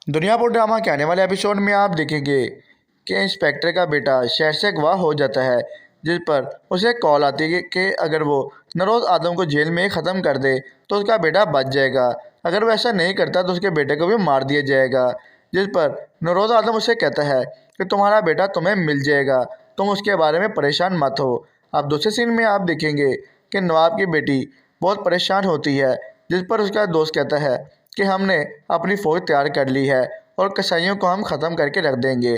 Duniyapur drama के आने वाले एपिसोड में आप देखेंगे कि इंस्पेक्टर का बेटा शहर से अगवा हो जाता है, जिस पर उसे कॉल आती है कि अगर वो नरोज आदम को जेल में ख़त्म कर दे तो उसका बेटा बच जाएगा। अगर वो ऐसा नहीं करता तो उसके बेटे को भी मार दिया जाएगा। जिस पर नरोज आदम उसे कहता है कि तुम्हारा बेटा तुम्हें मिल जाएगा, तुम उसके बारे में परेशान मत हो। अब दूसरे सीन में आप देखेंगे कि नवाब की बेटी बहुत परेशान होती है, जिस पर उसका दोस्त कहता है कि हमने अपनी फ़ौज तैयार कर ली है और कसाईयों को हम ख़त्म करके रख देंगे।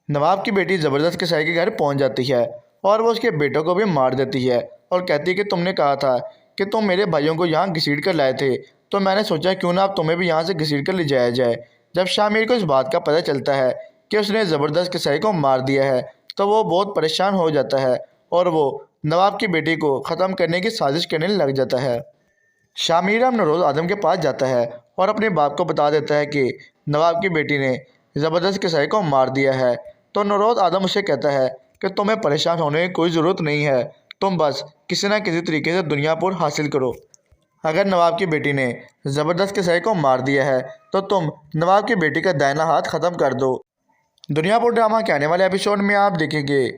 नवाब की बेटी ज़बरदस्त कसाई के घर पहुंच जाती है और वो उसके बेटों को भी मार देती है और कहती है कि तुमने कहा था कि तुम मेरे भाइयों को यहाँ घसीट कर लाए थे, तो मैंने सोचा क्यों ना अब तुम्हें भी यहाँ से घसीट कर ले जाया जाए। जब शामिर को इस बात का पता चलता है कि उसने ज़बरदस्त कसाई को मार दिया है तो वो बहुत परेशान हो जाता है और वो नवाब की बेटी को ख़त्म करने की साजिश करने लग जाता है। शामिर अब नरोज आदम के पास जाता है और अपने बाप को बता देता है कि नवाब की बेटी ने ज़बरदस्त किसाई को मार दिया है। तो नरोज आदम उसे कहता है कि तुम्हें परेशान होने की कोई ज़रूरत नहीं है, तुम बस किसी न किसी तरीके से दुनियापुर हासिल करो। अगर नवाब की बेटी ने ज़बरदस्त किसाई को मार दिया है तो तुम नवाब की बेटी का दाहिना हाथ ख़त्म कर दो। दुनियापुर ड्रामा के आने वाले एपिसोड में आप देखेंगे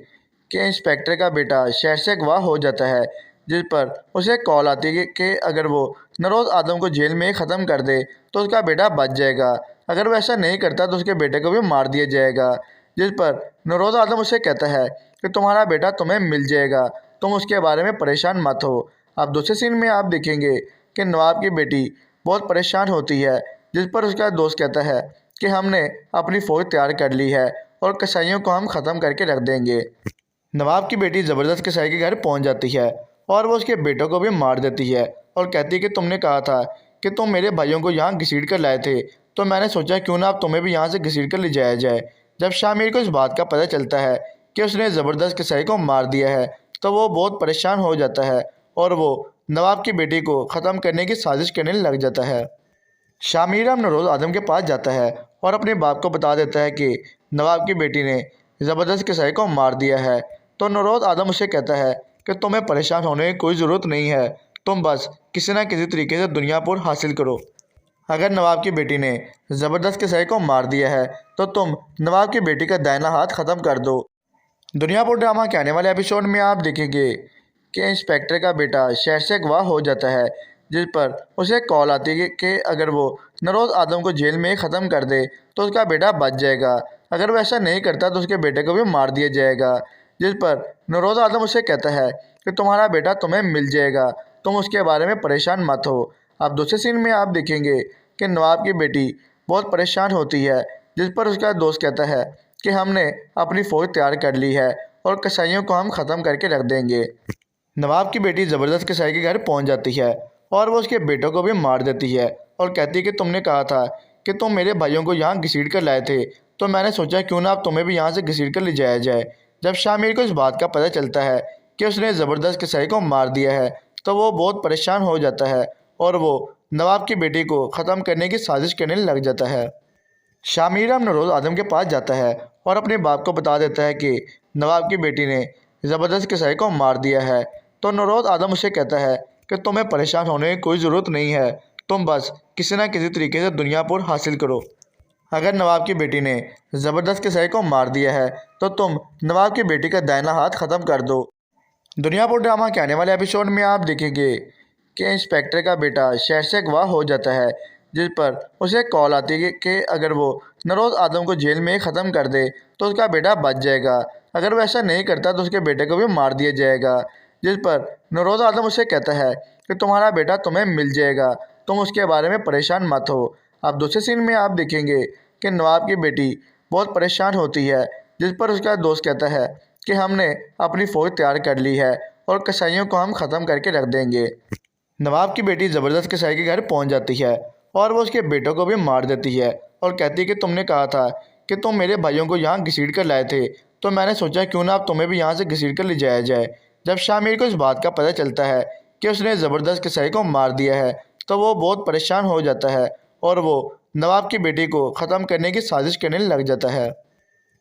कि इंस्पेक्टर का बेटा शहर से अगवा हो जाता है, जिस पर उसे कॉल आती है कि अगर वो नरोज आदम को जेल में ख़त्म कर दे तो उसका बेटा बच जाएगा। अगर वो ऐसा नहीं करता तो उसके बेटे को भी मार दिया जाएगा। जिस पर नरोज आदम उसे कहता है कि तुम्हारा बेटा तुम्हें मिल जाएगा, तुम उसके बारे में परेशान मत हो। अब दूसरे सीन में आप देखेंगे कि नवाब की बेटी बहुत परेशान होती है, जिस पर उसका दोस्त कहता है कि हमने अपनी फ़ौज तैयार कर ली है और कसाईयों को हम ख़त्म करके रख देंगे। नवाब की बेटी ज़बरदस्त कसाई के घर पहुंच जाती है और वो उसके बेटों को भी मार देती है और कहती है कि तुमने कहा था कि तुम मेरे भाइयों को यहाँ घसीट कर लाए थे, तो मैंने सोचा क्यों ना अब तुम्हें भी यहाँ से घसीट कर ले जाया जाए। जब शामिर को इस बात का पता चलता है कि उसने ज़बरदस्त कसाई को मार दिया है तो वो बहुत परेशान हो जाता है और वो नवाब की बेटी को ख़त्म करने की साजिश करने लग जाता है। शामिर अब नरोज आदम के पास जाता है और अपने बाप को बता देता है कि नवाब की बेटी ने ज़बरदस्त कसाई को मार दिया है। तो नरोज आदम उसे कहता है कि तुम्हें परेशान होने की कोई ज़रूरत नहीं है, तुम बस किसी न किसी तरीके से दुनियापुर हासिल करो। अगर नवाब की बेटी ने ज़बरदस्त कसाई को मार दिया है तो तुम नवाब की बेटी का दाहिना हाथ ख़त्म कर दो। दुनियापुर ड्रामा के आने वाले एपिसोड में आप देखेंगे कि इंस्पेक्टर का बेटा शहर से अगवा हो जाता है, जिस पर उसे कॉल आती है कि अगर वो नरोज आदम को जेल में ख़त्म कर दे तो उसका बेटा बच जाएगा। अगर वो ऐसा नहीं करता तो उसके बेटे को भी मार दिया जाएगा। जिस पर नरोज आदम उसे कहता है कि तुम्हारा बेटा तुम्हें मिल जाएगा, तुम उसके बारे में परेशान मत हो। अब दूसरे सीन में आप देखेंगे कि नवाब की बेटी बहुत परेशान होती है, जिस पर उसका दोस्त कहता है कि हमने अपनी फ़ौज तैयार कर ली है और कसाईयों को हम ख़त्म करके रख देंगे। नवाब की बेटी ज़बरदस्त कसाई के घर पहुंच जाती है और वो उसके बेटों को भी मार देती है और कहती है कि तुमने कहा था कि तुम मेरे भाइयों को यहाँ घसीट कर लाए थे, तो मैंने सोचा क्यों ना अब तुम्हें भी यहाँ से घसीट कर ले जाया जाए। जब शामिर को इस बात का पता चलता है कि उसने ज़बरदस्त कसाई को मार दिया है तो वो बहुत परेशान हो जाता है और वो नवाब की बेटी को ख़त्म करने की साजिश करने लग जाता है। शामिर अब नरोज आदम के पास जाता है और अपने बाप को बता देता है कि नवाब की बेटी ने ज़बरदस्त कसाई को मार दिया है। तो नरोज आदम उसे कहता है कि तुम्हें परेशान होने की कोई ज़रूरत नहीं है, तुम बस किसी न किसी तरीके से दुनियापुर हासिल करो। अगर नवाब की बेटी ने ज़बरदस्त कसाई को मार दिया है तो तुम नवाब की बेटी का दाहिना हाथ ख़त्म कर दो। दुनियापुर ड्रामा के आने वाले एपिसोड में आप देखेंगे कि इंस्पेक्टर का बेटा शहर से अगवा हो जाता है, जिस पर उसे कॉल आती है कि अगर वो नरोज आदम को जेल में ख़त्म कर दे तो उसका बेटा बच जाएगा। अगर वो ऐसा नहीं करता तो उसके बेटे को भी मार दिया जाएगा। जिस पर नरोज आदम उसे कहता है कि तुम्हारा बेटा तुम्हें मिल जाएगा, तुम उसके बारे में परेशान मत हो। अब दूसरे सीन में आप देखेंगे कि नवाब की बेटी बहुत परेशान होती है, जिस पर उसका दोस्त कहता है कि हमने अपनी फ़ौज तैयार कर ली है और कसाईयों को हम ख़त्म करके रख देंगे। नवाब की बेटी ज़बरदस्त कसाई के घर पहुंच जाती है और वो उसके बेटों को भी मार देती है और कहती है कि तुमने कहा था कि तुम मेरे भाइयों को यहाँ घसीट कर लाए थे, तो मैंने सोचा क्यों ना अब तुम्हें भी यहाँ से घसीट कर ले जाया जाए। जब शामिर को इस बात का पता चलता है कि उसने ज़बरदस्त कसाई को मार दिया है तो वो बहुत परेशान हो जाता है और वो नवाब की बेटी को ख़त्म करने की साजिश करने लग जाता है।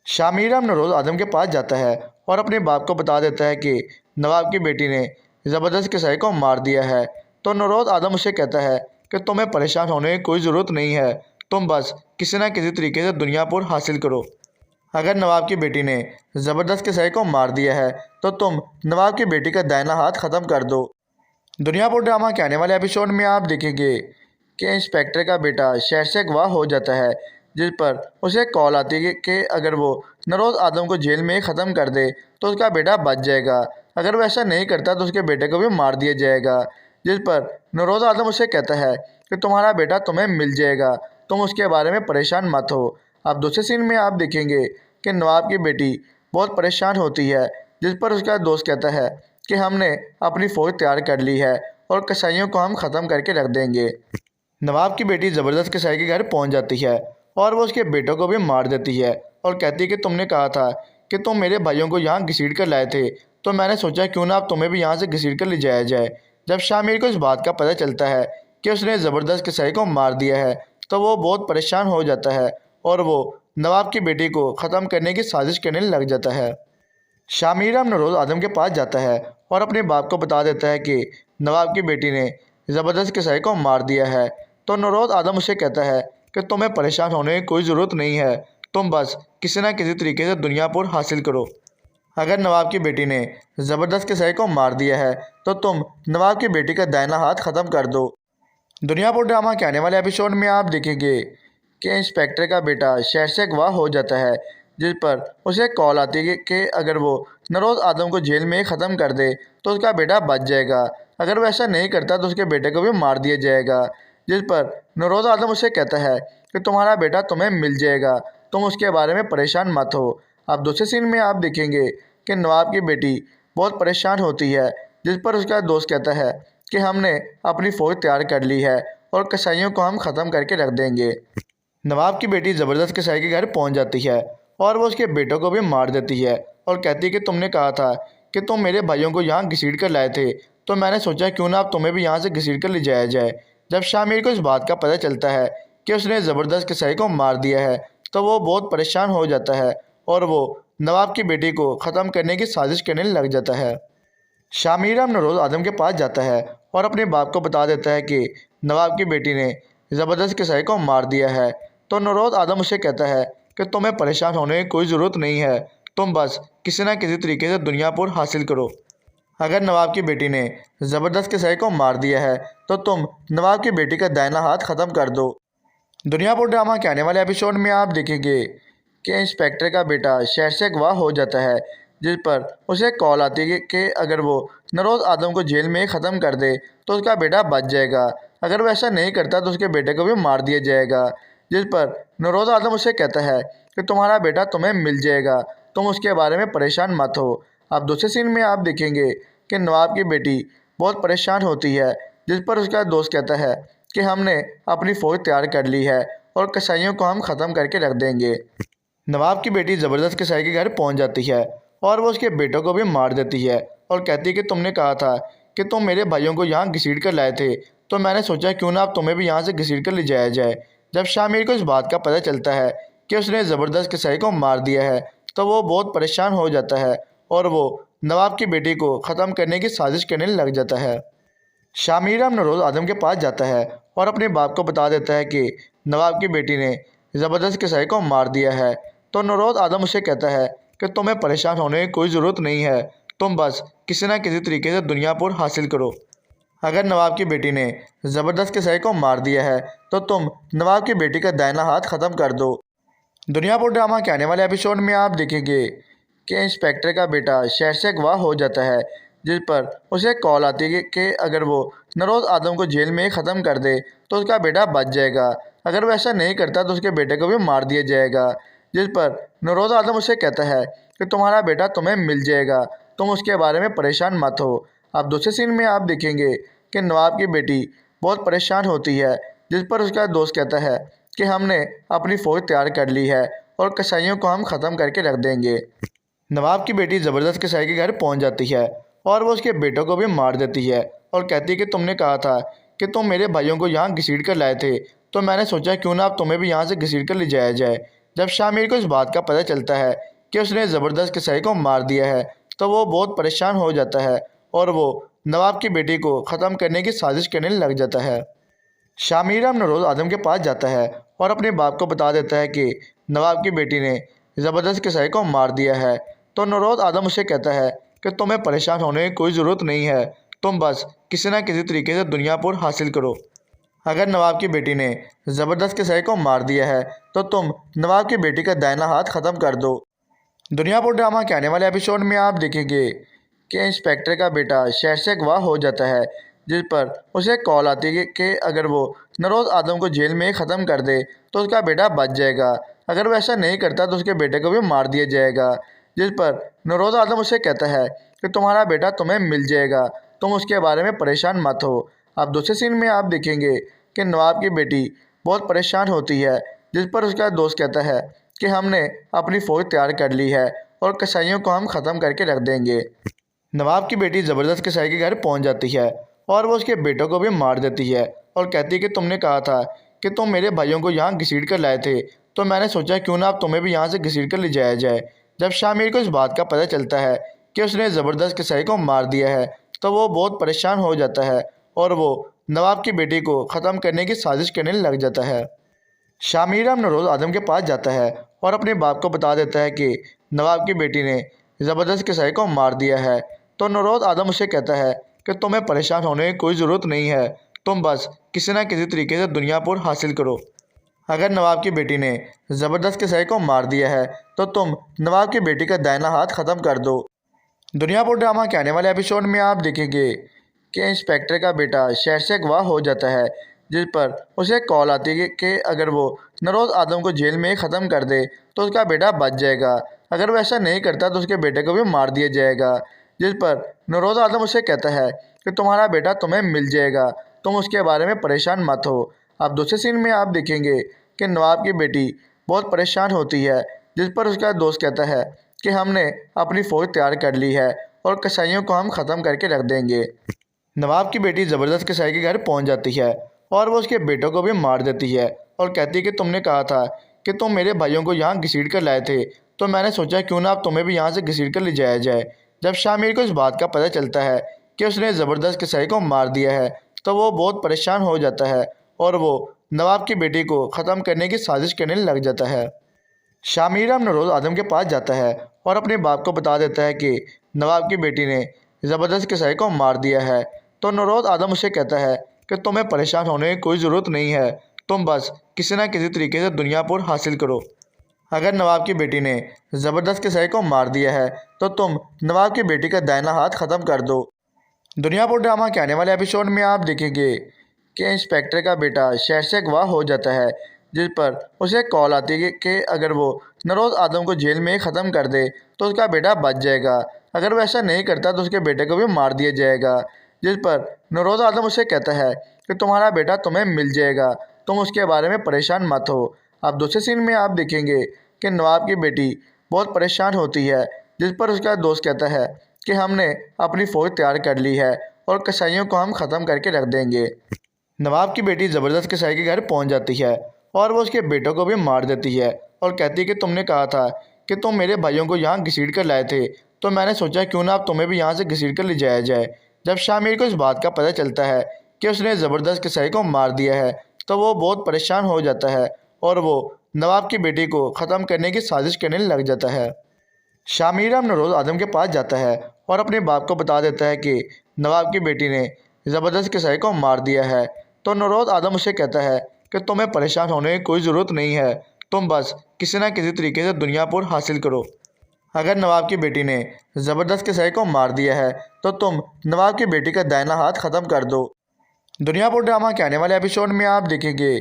शामिर अब नरोज आदम के पास जाता है और अपने बाप को बता देता है कि नवाब की बेटी ने ज़बरदस्त कसाई को मार दिया है। तो नरोज आदम उसे कहता है कि तुम्हें परेशान होने की कोई ज़रूरत नहीं है, तुम बस किसी न किसी तरीके से दुनियापुर हासिल करो। अगर नवाब की बेटी ने ज़बरदस्त किसाई को मार दिया है तो तुम नवाब की बेटी का दाहिना हाथ ख़त्म कर दो। दुनियापुर ड्रामा के आने वाले एपिसोड में आप देखेंगे कि इंस्पेक्टर का बेटा शहर से अगवा हो जाता है, जिस पर उसे कॉल आती है कि अगर वो नरोज आदम को जेल में ख़त्म कर दे तो उसका बेटा बच जाएगा। अगर वो ऐसा नहीं करता तो उसके बेटे को भी मार दिया जाएगा। जिस पर नरोज आदम उसे कहता है कि तुम्हारा बेटा तुम्हें मिल जाएगा, तुम उसके बारे में परेशान मत हो। अब दूसरे सीन में आप देखेंगे कि नवाब की बेटी बहुत परेशान होती है, जिस पर उसका दोस्त कहता है कि हमने अपनी फ़ौज तैयार कर ली है और कसाईयों को हम ख़त्म करके रख देंगे। नवाब की बेटी ज़बरदस्त कसाई के घर पहुंच जाती है और वो उसके बेटों को भी मार देती है और कहती है कि तुमने कहा था कि तुम मेरे भाइयों को यहाँ घसीट कर लाए थे, तो मैंने सोचा क्यों ना अब तुम्हें भी यहाँ से घसीट कर ले जाया जाए। जब शामिर को इस बात का पता चलता है कि उसने ज़बरदस्त कसाई को मार दिया है तो वो बहुत परेशान हो जाता है और वो नवाब की बेटी को ख़त्म करने की साजिश करने लग जाता है। शामिर अब नरोज आदम के पास जाता है और अपने बाप को बता देता है कि नवाब की बेटी ने ज़बरदस्त कसाई को मार दिया है। तो नरोज आदम उसे कहता है कि तुम्हें परेशान होने की कोई ज़रूरत नहीं है, तुम बस किसी न किसी तरीके से दुनियापुर हासिल करो। अगर नवाब की बेटी ने ज़बरदस्त कसाई को मार दिया है तो तुम नवाब की बेटी का दाहिना हाथ ख़त्म कर दो। दुनियापुर ड्रामा के आने वाले एपिसोड में आप देखेंगे कि इंस्पेक्टर का बेटा शहर से अगवा हो जाता है, जिस पर उसे कॉल आती है कि अगर वो नरोज आदम को जेल में ख़त्म कर दे तो उसका बेटा बच जाएगा। अगर वो ऐसा नहीं करता तो उसके बेटे को भी मार दिया जाएगा। जिस पर नरोज आदम उसे कहता है कि तुम्हारा बेटा तुम्हें मिल जाएगा, तुम उसके बारे में परेशान मत हो। अब दूसरे सीन में आप देखेंगे कि नवाब की बेटी बहुत परेशान होती है, जिस पर उसका दोस्त कहता है कि हमने अपनी फ़ौज तैयार कर ली है और कसाईयों को हम ख़त्म करके रख देंगे। नवाब की बेटी ज़बरदस्त कसाई के घर पहुंच जाती है और वो उसके बेटों को भी मार देती है और कहती है कि तुमने कहा था कि तुम मेरे भाइयों को यहाँ घसीट कर लाए थे, तो मैंने सोचा क्यों ना अब तुम्हें भी यहाँ से घसीट कर ले जाया जाए। जब शामिर को इस बात का पता चलता है कि उसने ज़बरदस्त कसाई को मार दिया है तो वो बहुत परेशान हो जाता है और वो नवाब की बेटी को ख़त्म करने की साजिश करने लग जाता है। शामिर अब नरोज आदम के पास जाता है और अपने बाप को बता देता है कि नवाब की बेटी ने ज़बरदस्त कसाई को मार दिया है। तो नरोज आदम उसे कहता है कि तुम्हें परेशान होने की कोई ज़रूरत नहीं है, तुम बस किसी न किसी तरीके से दुनियापुर हासिल करो। अगर नवाब की बेटी ने ज़बरदस्त कसाई को मार दिया है तो तुम नवाब की बेटी का दाहिना हाथ ख़त्म कर दो। दुनियापुर ड्रामा के आने वाले एपिसोड में आप देखेंगे कि इंस्पेक्टर का बेटा शहर से अगवा हो जाता है, जिस पर उसे कॉल आती है कि अगर वो नरोज आदम को जेल में ख़त्म कर दे तो उसका बेटा बच जाएगा। अगर वो ऐसा नहीं करता तो उसके बेटे को भी मार दिया जाएगा। जिस पर नरोज आदम उसे कहता है कि तुम्हारा बेटा तुम्हें मिल जाएगा, तुम उसके बारे में परेशान मत हो। अब दूसरे सीन में आप देखेंगे कि नवाब की बेटी बहुत परेशान होती है, जिस पर उसका दोस्त कहता है कि हमने अपनी फ़ौज तैयार कर ली है और कसाईयों को हम ख़त्म करके रख देंगे। नवाब की बेटी ज़बरदस्त कसाई के घर पहुंच जाती है और वो उसके बेटों को भी मार देती है और कहती है कि तुमने कहा था कि तुम मेरे भाइयों को यहाँ घसीट कर लाए थे, तो मैंने सोचा क्यों ना अब तुम्हें भी यहाँ से घसीट कर ले जाया जाए। जब शामिर को इस बात का पता चलता है कि उसने ज़बरदस्त कसाई को मार दिया है तो वो बहुत परेशान हो जाता है और वो नवाब की बेटी को ख़त्म करने की साजिश करने लग जाता है। शामिर अब नरोज आदम के पास जाता है और अपने बाप को बता देता है कि नवाब की बेटी ने ज़बरदस्त कसाई को मार दिया है। तो नरोज आदम उसे कहता है कि तुम्हें परेशान होने की कोई ज़रूरत नहीं है, तुम बस किसी न किसी तरीके से दुनियापुर हासिल करो। अगर नवाब की बेटी ने ज़बरदस्त कसाई को मार दिया है तो तुम नवाब की बेटी का दाहिना हाथ ख़त्म कर दो। दुनियापुर ड्रामा के आने वाले एपिसोड में आप देखेंगे कि इंस्पेक्टर का बेटा शहर से अगवा हो जाता है, जिस पर उसे कॉल आती है कि अगर वो नरोज आदम को जेल में ख़त्म कर दे तो उसका बेटा बच जाएगा। अगर वो ऐसा नहीं करता तो उसके बेटे को भी मार दिया जाएगा। जिस पर नरोज आदम उसे कहता है कि तुम्हारा बेटा तुम्हें मिल जाएगा, तुम उसके बारे में परेशान मत हो। अब दूसरे सीन में आप देखेंगे कि नवाब की बेटी बहुत परेशान होती है, जिस पर उसका दोस्त कहता है कि हमने अपनी फ़ौज तैयार कर ली है और कसाईयों को हम ख़त्म करके रख देंगे। नवाब की बेटी ज़बरदस्त कसाई के घर पहुंच जाती है और वो उसके बेटों को भी मार देती है और कहती है कि तुमने कहा था कि तुम मेरे भाइयों को यहाँ घसीट कर लाए थे, तो मैंने सोचा क्यों ना अब तुम्हें भी यहाँ से घसीट कर ले जाया जाए। जब शामिर को इस बात का पता चलता है कि उसने ज़बरदस्त कसाई को मार दिया है तो वो बहुत परेशान हो जाता है और वो नवाब की बेटी को ख़त्म करने की साजिश करने लग जाता है। शामिर नरोज आदम के पास जाता है और अपने बाप को बता देता है कि नवाब की बेटी ने ज़बरदस्त किसाई को मार दिया है। तो नरोज आदम उसे कहता है कि तुम्हें परेशान होने की कोई ज़रूरत नहीं है, तुम बस किसी न किसी तरीके से दुनियापुर हासिल करो। अगर नवाब की बेटी ने ज़बरदस्त किसाई को मार दिया है तो तुम नवाब की बेटी का दाहिना हाथ ख़त्म कर दो। दुनियापुर ड्रामा के आने वाले एपिसोड में आप देखेंगे कि इंस्पेक्टर का बेटा शहर से अगवा हो जाता है, जिस पर उसे कॉल आती है कि अगर वो नरोज आदम को जेल में ही ख़त्म कर दे तो उसका बेटा बच जाएगा। अगर वो ऐसा नहीं करता तो उसके बेटे को भी मार दिया जाएगा। जिस पर नरोज आदम उसे कहता है कि तुम्हारा बेटा तुम्हें मिल जाएगा, तुम उसके बारे में परेशान मत हो। अब दूसरे सीन में आप देखेंगे कि नवाब की बेटी बहुत परेशान होती है, जिस पर उसका दोस्त कहता है कि हमने अपनी फ़ौज तैयार कर ली है और कसाईयों को हम ख़त्म करके रख देंगे। नवाब की बेटी ज़बरदस्त कसाई के घर पहुंच जाती है और वो उसके बेटों को भी मार देती है और कहती है कि तुमने कहा था कि तुम मेरे भाइयों को यहाँ घसीट कर लाए थे, तो मैंने सोचा क्यों ना अब तुम्हें भी यहाँ से घसीट कर ले जाया जाए। जब शामिर को इस बात का पता चलता है कि उसने ज़बरदस्त कसाई को मार दिया है तो वो बहुत परेशान हो जाता है और वो नवाब की बेटी को ख़त्म करने की साजिश करने लग जाता है। शामिर अब नरोज आदम के पास जाता है और अपने बाप को बता देता है कि नवाब की बेटी ने ज़बरदस्त किसाई को मार दिया है। तो नरोज आदम उसे कहता है कि तुम्हें परेशान होने की कोई ज़रूरत नहीं है, तुम बस किसी न किसी तरीके से दुनियापुर हासिल करो। अगर नवाब की बेटी ने ज़बरदस्त किसाई को मार दिया है तो तुम नवाब की बेटी का दाहिना हाथ ख़त्म कर दो। दुनियापुर ड्रामा के आने वाले एपिसोड में आप देखेंगे कि इंस्पेक्टर का बेटा शहर से अगवा हो जाता है, जिस पर उसे कॉल आती है कि अगर वो नरोज आदम को जेल में ही ख़त्म कर दे तो उसका बेटा बच जाएगा। अगर वो ऐसा नहीं करता तो उसके बेटे को भी मार दिया जाएगा। जिस पर नरोज आदम उसे कहता है कि तुम्हारा बेटा तुम्हें मिल जाएगा, तुम उसके बारे में परेशान मत हो। अब दूसरे सीन में आप देखेंगे कि नवाब की बेटी बहुत परेशान होती है, जिस पर उसका दोस्त कहता है कि हमने अपनी फ़ौज तैयार कर ली है और कसाईयों को हम ख़त्म करके रख देंगे। नवाब की बेटी ज़बरदस्त कसाई के घर पहुंच जाती है और वो उसके बेटों को भी मार देती है और कहती है कि तुमने कहा था कि तुम मेरे भाइयों को यहाँ घसीट कर लाए थे, तो मैंने सोचा क्यों ना अब तुम्हें भी यहाँ से घसीट कर ले जाया जाए। जब शामिर को इस बात का पता चलता है कि उसने ज़बरदस्त कसाई को मार दिया है तो वो बहुत परेशान हो जाता है और वो नवाब की बेटी को ख़त्म करने की साजिश करने लग जाता है। शामिर अब नरोज आदम के पास जाता है और अपने बाप को बता देता है कि नवाब की बेटी ने ज़बरदस्त किसाई को मार दिया है। तो नरोज आदम उसे कहता है कि तुम्हें परेशान होने की कोई ज़रूरत नहीं है, तुम बस किसी न किसी तरीके से दुनियापुर हासिल करो। अगर नवाब की बेटी ने ज़बरदस्त किसाई को मार दिया है तो तुम नवाब की बेटी का दाहिना हाथ ख़त्म कर दो। दुनियापुर ड्रामा के आने वाले एपिसोड में आप देखेंगे कि इंस्पेक्टर का बेटा शहर से अगवा हो जाता है, जिस पर उसे कॉल आती है कि अगर वो नरोज आदम को जेल में ही ख़त्म कर दे तो उसका बेटा बच जाएगा। अगर वो ऐसा नहीं करता तो उसके बेटे को भी मार दिया जाएगा। जिस पर नरोज आदम उसे कहता है कि तुम्हारा बेटा तुम्हें मिल जाएगा, तुम उसके बारे में परेशान मत हो। अब दूसरे सीन में आप देखेंगे कि नवाब की बेटी बहुत परेशान होती है, जिस पर उसका दोस्त कहता है कि हमने अपनी फ़ौज तैयार कर ली है और कसाईयों को हम ख़त्म करके रख देंगे। नवाब की बेटी ज़बरदस्त कसाई के घर पहुंच जाती है और वो उसके बेटों को भी मार देती है और कहती है कि तुमने कहा था कि तुम मेरे भाइयों को यहाँ घसीट कर लाए थे, तो मैंने सोचा क्यों ना अब तुम्हें भी यहाँ से घसीट कर ले जाया जाए। जब शामिर को इस बात का पता चलता है कि उसने ज़बरदस्त कसाई को मार दिया है तो वो बहुत परेशान हो जाता है और वो नवाब की बेटी को ख़त्म करने की साजिश करने लग जाता है। शामिर अब नरोज आदम के पास जाता है और अपने बाप को बता देता है कि नवाब की बेटी ने ज़बरदस्त किसाई को मार दिया है। तो नरोज आदम उसे कहता है कि तुम्हें परेशान होने की कोई ज़रूरत नहीं है, तुम बस किसी न किसी तरीके से दुनियापुर हासिल करो। अगर नवाब की बेटी ने ज़बरदस्त किसाई को मार दिया है तो तुम नवाब की बेटी का दाहिना हाथ ख़त्म कर दो। दुनियापुर ड्रामा के आने वाले एपिसोड में आप देखेंगे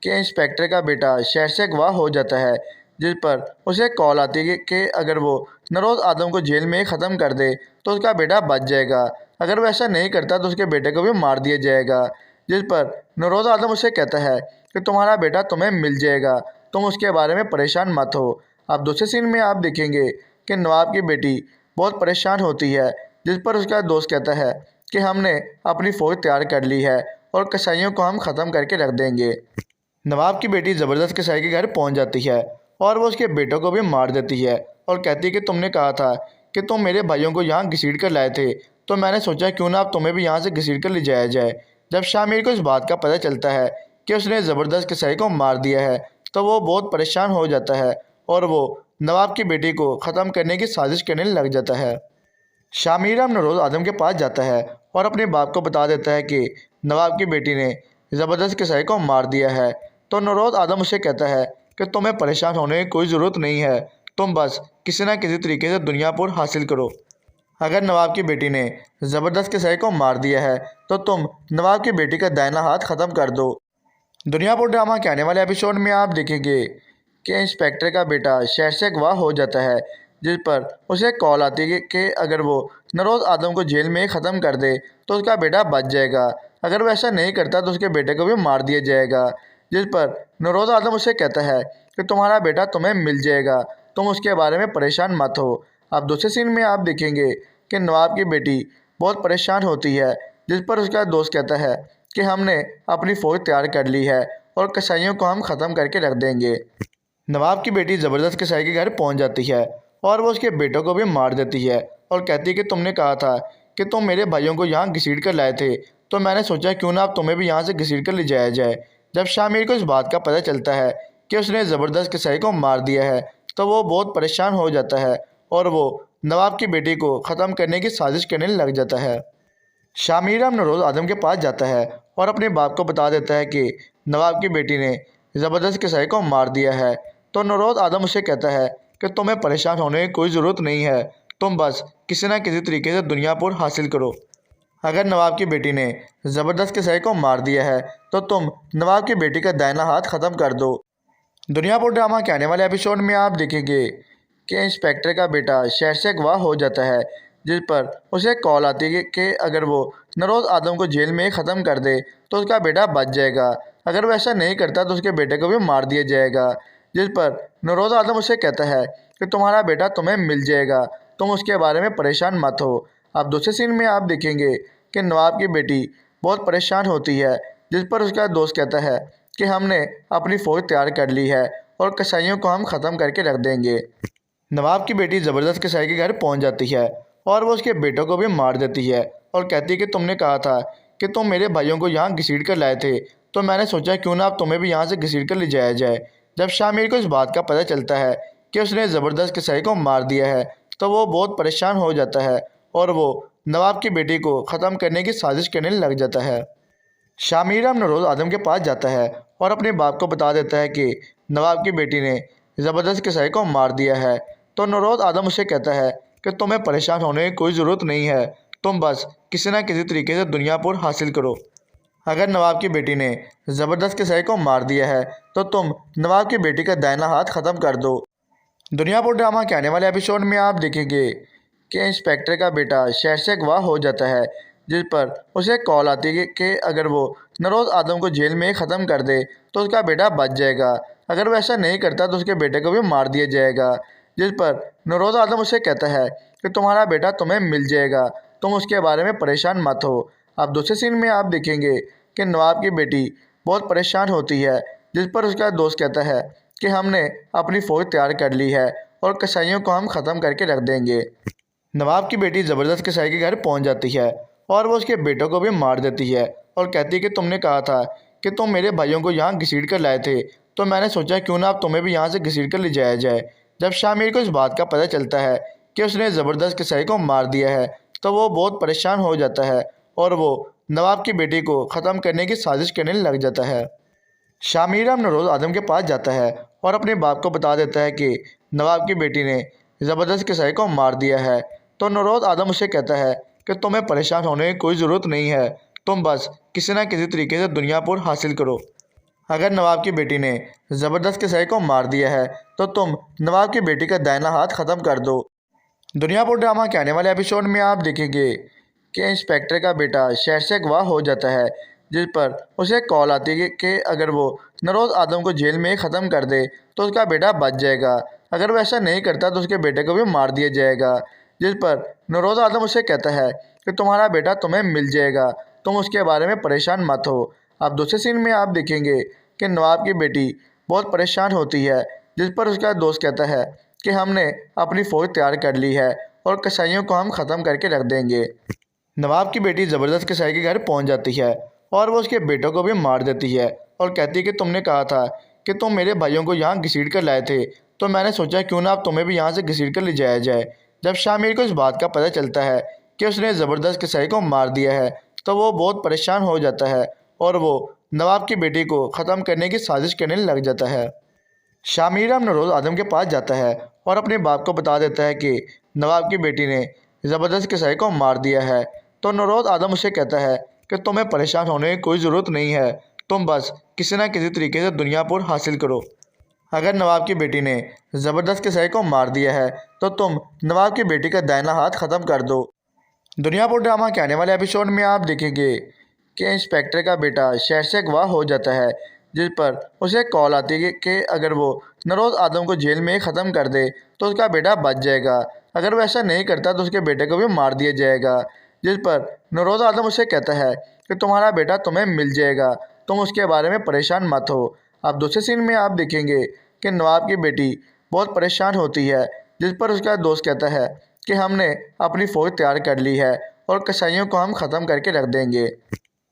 कि इंस्पेक्टर का बेटा शहर से अगवा हो जाता है, जिस पर उसे कॉल आती है कि अगर वो नरोज आदम को जेल में ही ख़त्म कर दे तो उसका बेटा बच जाएगा। अगर वो ऐसा नहीं करता तो उसके बेटे को भी मार दिया जाएगा। जिस पर नरोज आदम उसे कहता है कि तुम्हारा बेटा तुम्हें मिल जाएगा, तुम उसके बारे में परेशान मत हो। अब दूसरे सीन में आप देखेंगे कि नवाब की बेटी बहुत परेशान होती है, जिस पर उसका दोस्त कहता है कि हमने अपनी फ़ौज तैयार कर ली है और कसाईयों को हम ख़त्म करके रख देंगे। नवाब की बेटी ज़बरदस्त कसाई के घर पहुंच जाती है और वो उसके बेटों को भी मार देती है और कहती है कि तुमने कहा था कि तुम मेरे भाइयों को यहाँ घसीट कर लाए थे, तो मैंने सोचा क्यों ना अब तुम्हें भी यहाँ से घसीट कर ले जाया जाए। जब शामिर को इस बात का पता चलता है कि उसने ज़बरदस्त कसाई को मार दिया है तो वो बहुत परेशान हो जाता है और वो नवाब की बेटी को ख़त्म करने की साजिश करने लग जाता है। शामिर अब नरोज़ आदम के पास जाता है और अपने बाप को बता देता है कि नवाब की बेटी ने ज़बरदस्त कसाई को मार दिया है। तो नरोज़ आदम उसे कहता है कि तुम्हें परेशान होने की कोई ज़रूरत नहीं है, तुम बस किसी न किसी तरीके से दुनिया पर हासिल करो। अगर नवाब की बेटी ने ज़बरदस्त कसाई को मार दिया है तो तुम नवाब की बेटी का दाहिना हाथ ख़त्म कर दो। दुनियापुर ड्रामा के आने वाले एपिसोड में आप देखेंगे कि इंस्पेक्टर का बेटा शहर से अगवा हो जाता है, जिस पर उसे कॉल आती है कि अगर वो नरोज़ आदम को जेल में ही ख़त्म कर दे तो उसका बेटा बच जाएगा। अगर वो ऐसा नहीं करता तो उसके बेटे को भी मार दिया जाएगा। जिस पर नरोज़ आदम उसे कहता है कि तुम्हारा बेटा तुम्हें मिल जाएगा, तुम उसके बारे में परेशान मत हो। अब दूसरे सीन में आप देखेंगे कि नवाब की बेटी बहुत परेशान होती है, जिस पर उसका दोस्त कहता है कि हमने अपनी फ़ौज तैयार कर ली है और कसाईयों को हम ख़त्म करके रख देंगे। नवाब की बेटी ज़बरदस्त कसाई के घर पहुंच जाती है और वो उसके बेटों को भी मार देती है और कहती है कि तुमने कहा था कि तुम मेरे भाइयों को यहाँ घसीट कर लाए थे, तो मैंने सोचा क्यों ना अब तुम्हें भी यहाँ से घसीट कर ले जाया जाए। जब शामिर को इस बात का पता चलता है कि उसने ज़बरदस्त कसाई को मार दिया है तो वो बहुत परेशान हो जाता है और वो नवाब की बेटी को ख़त्म करने की साजिश करने लग जाता है। शामिर अब नरोज़ आदम के पास जाता है और अपने बाप को बता देता है कि नवाब की बेटी ने ज़बरदस्त कसाई को मार दिया है। तो नरोज़ आदम उसे कहता है कि तुम्हें परेशान होने की कोई ज़रूरत नहीं है, तुम बस किसी न किसी तरीके से दुनिया पर हासिल करो। अगर नवाब की बेटी ने ज़बरदस्त कसाई को मार दिया है तो तुम नवाब की बेटी का दाहिना हाथ ख़त्म कर दो। दुनियापुर ड्रामा के आने वाले एपिसोड में आप देखेंगे कि इंस्पेक्टर का बेटा शहर से अगवा हो जाता है, जिस पर उसे कॉल आती है कि अगर वो नरोज़ आदम को जेल में ही ख़त्म कर दे तो उसका बेटा बच जाएगा। अगर वो ऐसा नहीं करता तो उसके बेटे को भी मार दिया जाएगा। जिस पर नरोज़ आदम उसे कहता है कि तुम्हारा बेटा तुम्हें मिल जाएगा, तुम उसके बारे में परेशान मत हो। अब दूसरे सीन में आप देखेंगे कि नवाब की बेटी बहुत परेशान होती है, जिस पर उसका दोस्त कहता है कि हमने अपनी फ़ौज तैयार कर ली है और कसाईयों को हम ख़त्म करके रख देंगे। नवाब की बेटी ज़बरदस्त कसाई के घर पहुंच जाती है और वो उसके बेटों को भी मार देती है और कहती है कि तुमने कहा था कि तुम मेरे भाइयों को यहाँ घसीट कर लाए थे, तो मैंने सोचा क्यों ना अब तुम्हें भी यहाँ से घसीट कर ले जाया जाए। जब शामिर को इस बात का पता चलता है कि उसने ज़बरदस्त कसाई को मार दिया है तो वो बहुत परेशान हो जाता है और वो नवाब की बेटी को ख़त्म करने की साजिश करने लग जाता है। शामिर अब नरोज़ आदम के पास जाता है और अपने बाप को बता देता है कि नवाब की बेटी ने ज़बरदस्त कसाई को मार दिया है। तो नरोज़ आदम उसे कहता है कि तुम्हें परेशान होने की कोई ज़रूरत नहीं है, तुम बस किसी न किसी तरीके से दुनिया पर हासिल करो। अगर नवाब की बेटी ने ज़बरदस्त कसाई को मार दिया है तो तुम नवाब की बेटी का दाहिना हाथ ख़त्म कर दो। दुनियापुर ड्रामा के आने वाले एपिसोड में आप देखेंगे कि इंस्पेक्टर का बेटा शहर से अगवा हो जाता है, जिस पर उसे कॉल आती है कि अगर वो नरोज़ आदम को जेल में ही ख़त्म कर दे तो उसका बेटा बच जाएगा। अगर वो ऐसा नहीं करता तो उसके बेटे को भी मार दिया जाएगा। जिस पर नरोज़ आदम उसे कहता है कि तुम्हारा बेटा तुम्हें मिल जाएगा, तुम उसके बारे में परेशान मत हो। अब दूसरे सीन में आप देखेंगे कि नवाब की बेटी बहुत परेशान होती है, जिस पर उसका दोस्त कहता है कि हमने अपनी फ़ौज तैयार कर ली है और कसाईयों को हम ख़त्म करके रख देंगे। नवाब की बेटी ज़बरदस्त कसाई के घर पहुंच जाती है और वो उसके बेटों को भी मार देती है और कहती है कि तुमने कहा था कि तुम मेरे भाइयों को यहाँ घसीट कर लाए थे, तो मैंने सोचा क्यों ना अब तुम्हें भी यहाँ से घसीट कर ले जाया जाए। जब शामिर को इस बात का पता चलता है कि उसने ज़बरदस्त कसाई को मार दिया है तो वो बहुत परेशान हो जाता है और वो नवाब की बेटी को ख़त्म करने की साजिश करने लग जाता है। शामिर अब नरोज़ आदम के पास जाता है और अपने बाप को बता देता है कि नवाब की बेटी ने ज़बरदस्त कसाई को मार दिया है। तो नरोज़ आदम उसे कहता है कि तुम्हें परेशान होने की कोई ज़रूरत नहीं है, तुम बस किसी न किसी तरीके से दुनिया पर हासिल करो। अगर नवाब की बेटी ने ज़बरदस्त कसाई को मार दिया है तो तुम नवाब की बेटी का दाहिना हाथ ख़त्म कर दो। दुनियापुर ड्रामा के आने वाले एपिसोड में आप देखेंगे कि इंस्पेक्टर का बेटा शहर से अगवा हो जाता है, जिस पर उसे कॉल आती है कि अगर वो नरोज़ आदम को जेल में ही ख़त्म कर दे तो उसका बेटा बच जाएगा। अगर वो ऐसा नहीं करता तो उसके बेटे को भी मार दिया जाएगा। जिस पर नरोज़ आदम उसे कहता है कि तुम्हारा बेटा तुम्हें मिल जाएगा, तुम उसके बारे में परेशान मत हो। अब दूसरे सीन में आप देखेंगे कि नवाब की बेटी बहुत परेशान होती है, जिस पर उसका दोस्त कहता है कि हमने अपनी फ़ौज तैयार कर ली है और कसाईयों को हम ख़त्म करके रख देंगे। नवाब की बेटी ज़बरदस्त कसाई के घर पहुंच जाती है और वो उसके बेटों को भी मार देती है और कहती है कि तुमने कहा था कि तुम मेरे भाइयों को यहाँ घसीट कर लाए थे, तो मैंने सोचा क्यों ना अब तुम्हें भी यहाँ से घसीट कर ले जाया जाए। जब शामिर को इस बात का पता चलता है कि उसने ज़बरदस्त कसाई को मार दिया है तो वो बहुत परेशान हो जाता है और वो नवाब की बेटी को ख़त्म करने की साजिश करने लग जाता है। शामिर अब नरोज़ आदम के पास जाता है और अपने बाप को बता देता है कि नवाब की बेटी ने ज़बरदस्त कसाई को मार दिया है। तो नरोज़ आदम उसे कहता है कि तुम्हें परेशान होने की कोई ज़रूरत नहीं है, तुम बस किसी न किसी तरीके से दुनिया पर हासिल करो। अगर नवाब की बेटी ने ज़बरदस्त कसाई को मार दिया है तो तुम नवाब की बेटी का दाहिना हाथ ख़त्म कर दो। दुनियापुर ड्रामा के आने वाले एपिसोड में आप देखेंगे कि इंस्पेक्टर का बेटा शहर से अगवा हो जाता है, जिस पर उसे कॉल आती है कि अगर वो नरोज़ आदम को जेल में ख़त्म कर दे तो उसका बेटा बच जाएगा। अगर वो ऐसा नहीं करता तो उसके बेटे को भी मार दिया जाएगा। जिस पर नरोज़ आदम उसे कहता है कि तुम्हारा बेटा तुम्हें मिल जाएगा, तुम उसके बारे में परेशान मत हो। अब दूसरे सीन में आप देखेंगे कि नवाब की बेटी बहुत परेशान होती है, जिस पर उसका दोस्त कहता है कि हमने अपनी फ़ौज तैयार कर ली है और कसाईयों को हम ख़त्म करके रख देंगे।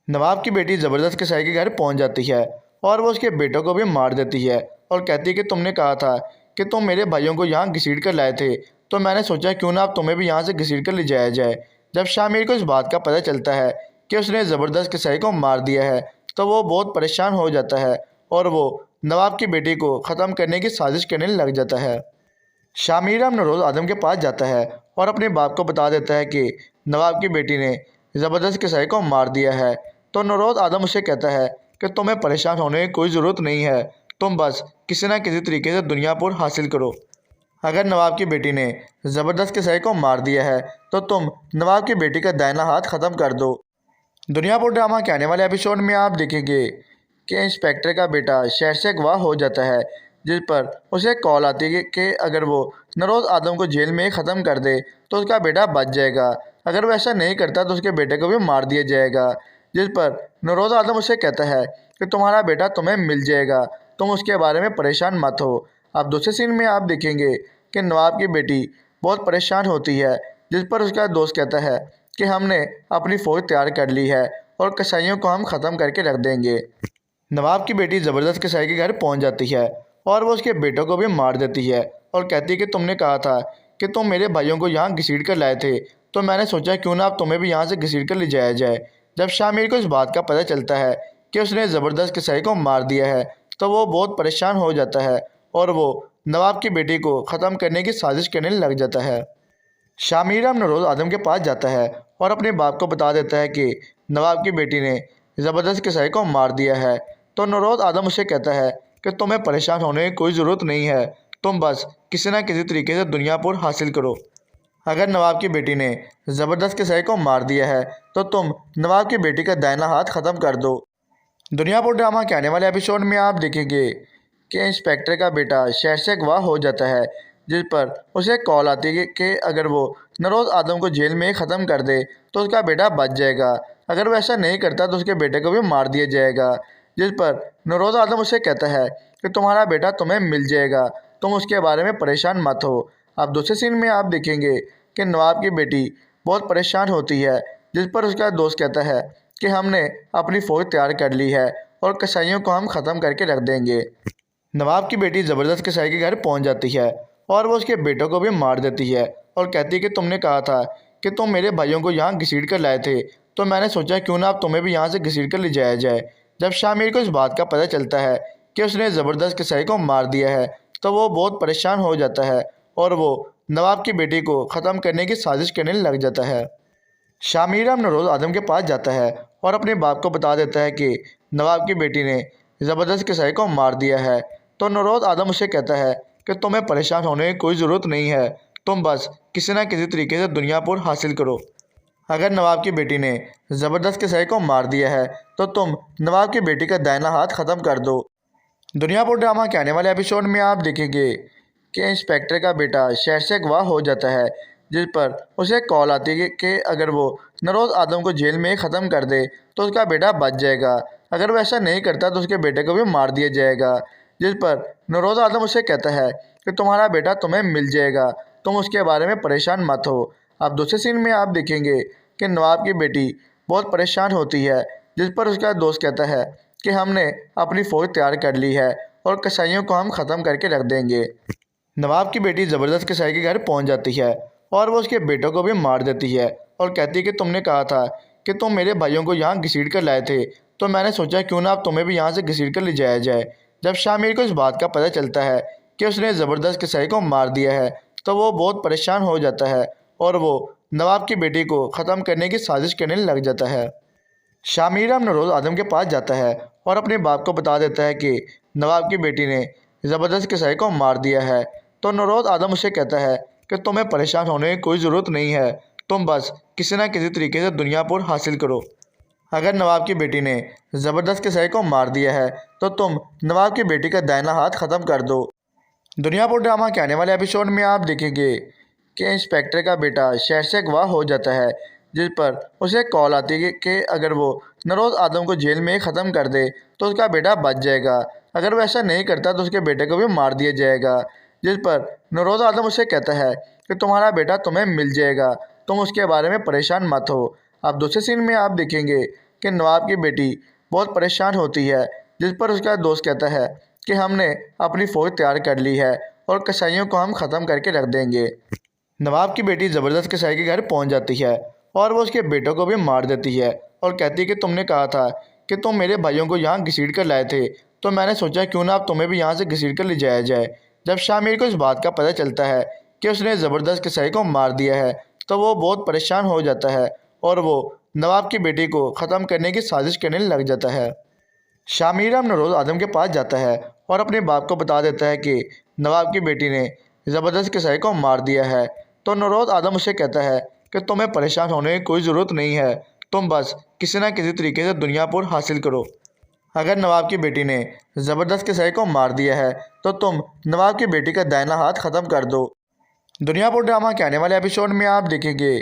नवाब की बेटी ज़बरदस्त कसाई के घर पहुंच जाती है और वो उसके बेटों को भी मार देती है और कहती है कि तुमने कहा था कि तुम मेरे भाइयों को यहाँ घसीट कर लाए थे, तो मैंने सोचा क्यों ना अब तुम्हें भी यहाँ से घसीट कर ले जाया जाए। जब शामिर को इस बात का पता चलता है कि उसने ज़बरदस्त कसाई को मार दिया है तो वो बहुत परेशान हो जाता है और वो नवाब की बेटी को ख़त्म करने की साजिश करने लग जाता है। शामिर अब नरोज़ आदम के पास जाता है और अपने बाप को बता देता है कि नवाब की बेटी ने ज़बरदस्त कसाई को मार दिया है। तो नरोज़ आदम उसे कहता है कि तुम्हें परेशान होने की कोई ज़रूरत नहीं है, तुम बस किसी न किसी तरीके से दुनिया पर हासिल करो। अगर नवाब की बेटी ने ज़बरदस्त कसाई को मार दिया है तो तुम नवाब की बेटी का दाहिना हाथ ख़त्म कर दो। दुनियापुर ड्रामा के आने वाले एपिसोड में आप देखेंगे कि इंस्पेक्टर का बेटा शहर से अगवा हो जाता है, जिस पर उसे कॉल आती है कि अगर वो नरोज़ आदम को जेल में ख़त्म कर दे तो उसका बेटा बच जाएगा। अगर वो ऐसा नहीं करता तो उसके बेटे को भी मार दिया जाएगा। जिस पर नरोज़ आदम उसे कहता है कि तुम्हारा बेटा तुम्हें मिल जाएगा, तुम उसके बारे में परेशान मत हो। अब दूसरे सीन में आप देखेंगे कि नवाब की बेटी बहुत परेशान होती है, जिस पर उसका दोस्त कहता है कि हमने अपनी फ़ौज तैयार कर ली है और कसाईयों को हम ख़त्म करके रख देंगे। नवाब की बेटी ज़बरदस्त कसाई के घर पहुंच जाती है और वो उसके बेटों को भी मार देती है और कहती है कि तुमने कहा था कि तुम मेरे भाइयों को यहाँ घसीट कर लाए थे, तो मैंने सोचा क्यों ना अब तुम्हें भी यहाँ से घसीट कर ले जाया जाए। जब शामिर को इस बात का पता चलता है कि उसने ज़बरदस्त कसाई को मार दिया है तो वो बहुत परेशान हो जाता है और वो नवाब की बेटी को ख़त्म करने की साजिश करने लग जाता है। शामिर अब नरोज़ आदम के पास जाता है और अपने बाप को बता देता है कि नवाब की बेटी ने ज़बरदस्त कसाई को मार दिया है। तो नरोज़ आदम उसे कहता है कि तुम्हें परेशान होने की कोई ज़रूरत नहीं है, तुम बस किसी न किसी तरीके से दुनिया पर हासिल करो। अगर नवाब की बेटी ने ज़बरदस्त कसाई को मार दिया है तो तुम नवाब की बेटी का दाहिना हाथ ख़त्म कर दो। दुनियापुर ड्रामा के आने वाले एपिसोड में आप देखेंगे कि इंस्पेक्टर का बेटा शहर से अगवा हो जाता है, जिस पर उसे कॉल आती है कि अगर वो नरोज़ आदम को जेल में ख़त्म कर दे तो उसका बेटा बच जाएगा। अगर वो ऐसा नहीं करता तो उसके बेटे को भी मार दिया जाएगा। जिस पर नरोज़ आदम उसे कहता है कि तुम्हारा बेटा तुम्हें मिल जाएगा, तुम उसके बारे में परेशान मत हो। अब दूसरे सीन में आप देखेंगे कि नवाब की बेटी बहुत परेशान होती है, जिस पर उसका दोस्त कहता है कि हमने अपनी फ़ौज तैयार कर ली है और कसाईयों को हम ख़त्म करके रख देंगे। नवाब की बेटी ज़बरदस्त कसाई के घर पहुंच जाती है और वो उसके बेटों को भी मार देती है और कहती है कि तुमने कहा था कि तुम मेरे भाइयों को यहाँ घसीट कर लाए थे, तो मैंने सोचा क्यों ना अब तुम्हें भी यहाँ से घसीट कर ले जाया जाए। जब शामिर को इस बात का पता चलता है कि उसने ज़बरदस्त कसाई को मार दिया है तो वो बहुत परेशान हो जाता है और वो नवाब की बेटी को ख़त्म करने की साजिश करने लग जाता है। शामिर अब नरोज़ आदम के पास जाता है और अपने बाप को बता देता है कि नवाब की बेटी ने ज़बरदस्त कसाई को मार दिया है। तो नरोज़ आदम उसे कहता है कि तुम्हें परेशान होने की कोई ज़रूरत नहीं है, तुम बस किसी न किसी तरीके से दुनिया पर हासिल करो। अगर नवाब की बेटी ने ज़बरदस्त कसाई को मार दिया है तो तुम नवाब की बेटी का दाहिना हाथ ख़त्म कर दो। दुनियापुर ड्रामा के आने वाले एपिसोड में आप देखेंगे कि इंस्पेक्टर का बेटा शहर से अगवा हो जाता है, जिस पर उसे कॉल आती है कि अगर वो नरोज़ आदम को जेल में ख़त्म कर दे तो उसका बेटा बच जाएगा। अगर वो ऐसा नहीं करता तो उसके बेटे को भी मार दिया जाएगा। जिस पर नरोज़ आदम उसे कहता है कि तुम्हारा बेटा तुम्हें मिल जाएगा, तुम उसके बारे में परेशान मत हो। अब दूसरे सीन में आप देखेंगे कि नवाब की बेटी बहुत परेशान होती है, जिस पर उसका दोस्त कहता है कि हमने अपनी फ़ौज तैयार कर ली है और कसाईयों को हम ख़त्म करके रख देंगे। नवाब की बेटी ज़बरदस्त कसाई के घर पहुंच जाती है और वो उसके बेटों को भी मार देती है और कहती है कि तुमने कहा था कि तुम मेरे भाइयों को यहाँ घसीट कर लाए थे, तो मैंने सोचा क्यों ना अब तुम्हें भी यहाँ से घसीट कर ले जाया जाए। जब शामिर को इस बात का पता चलता है कि उसने ज़बरदस्त कसाई को मार दिया है तो वो बहुत परेशान हो जाता है और वो नवाब की बेटी को ख़त्म करने की साजिश करने लग जाता है। शामिर अब नरोज़ आदम के पास जाता है और अपने बाप को बता देता है कि नवाब की बेटी ने ज़बरदस्त कसाई को मार दिया है। तो नरोज़ आदम उसे कहता है कि तुम्हें परेशान होने की कोई ज़रूरत नहीं है, तुम बस किसी न किसी तरीके से दुनिया पर हासिल करो। अगर नवाब की बेटी ने ज़बरदस्त कसाई को मार दिया है तो तुम नवाब की बेटी का दाहिना हाथ ख़त्म कर दो। दुनियापुर ड्रामा के आने वाले एपिसोड में आप देखेंगे कि इंस्पेक्टर का बेटा शहर से अगवा हो जाता है, जिस पर उसे कॉल आती है कि अगर वो नरोज़ आदम को जेल में ख़त्म कर दे तो उसका बेटा बच जाएगा, अगर वो ऐसा नहीं करता तो उसके बेटे को भी मार दिया जाएगा। जिस पर नरोज़ आदम उसे कहता है कि तुम्हारा बेटा तुम्हें मिल जाएगा, तुम उसके बारे में परेशान मत हो। अब दूसरे सीन में आप देखेंगे कि नवाब की बेटी बहुत परेशान होती है, जिस पर उसका दोस्त कहता है कि हमने अपनी फ़ौज तैयार कर ली है और कसाईयों को हम ख़त्म करके रख देंगे। नवाब की बेटी ज़बरदस्त कसाई के घर पहुंच जाती है और वो उसके बेटों को भी मार देती है और कहती है कि तुमने कहा था कि तुम मेरे भाइयों को यहाँ घसीट कर लाए थे, तो मैंने सोचा क्यों ना अब तुम्हें भी यहाँ से घसीट कर ले जाया जाए। जब शामिर को इस बात का पता चलता है कि उसने ज़बरदस्त कसाई को मार दिया है तो वो बहुत परेशान हो जाता है और वो नवाब की बेटी को ख़त्म करने की साजिश करने लग जाता है। शामिर अब नरोज़ आदम के पास जाता है और अपने बाप को बता देता है कि नवाब की बेटी ने ज़बरदस्त कसाई को मार दिया है। तो नरोज़ आदम उसे कहता है कि तुम्हें परेशान होने की कोई ज़रूरत नहीं है, तुम बस किसी न किसी तरीके से दुनिया पर हासिल करो। अगर नवाब की बेटी ने ज़बरदस्त कसाई को मार दिया है तो तुम नवाब की बेटी का दाहिना हाथ ख़त्म कर दो। दुनियापुर ड्रामा के आने वाले एपिसोड में आप देखेंगे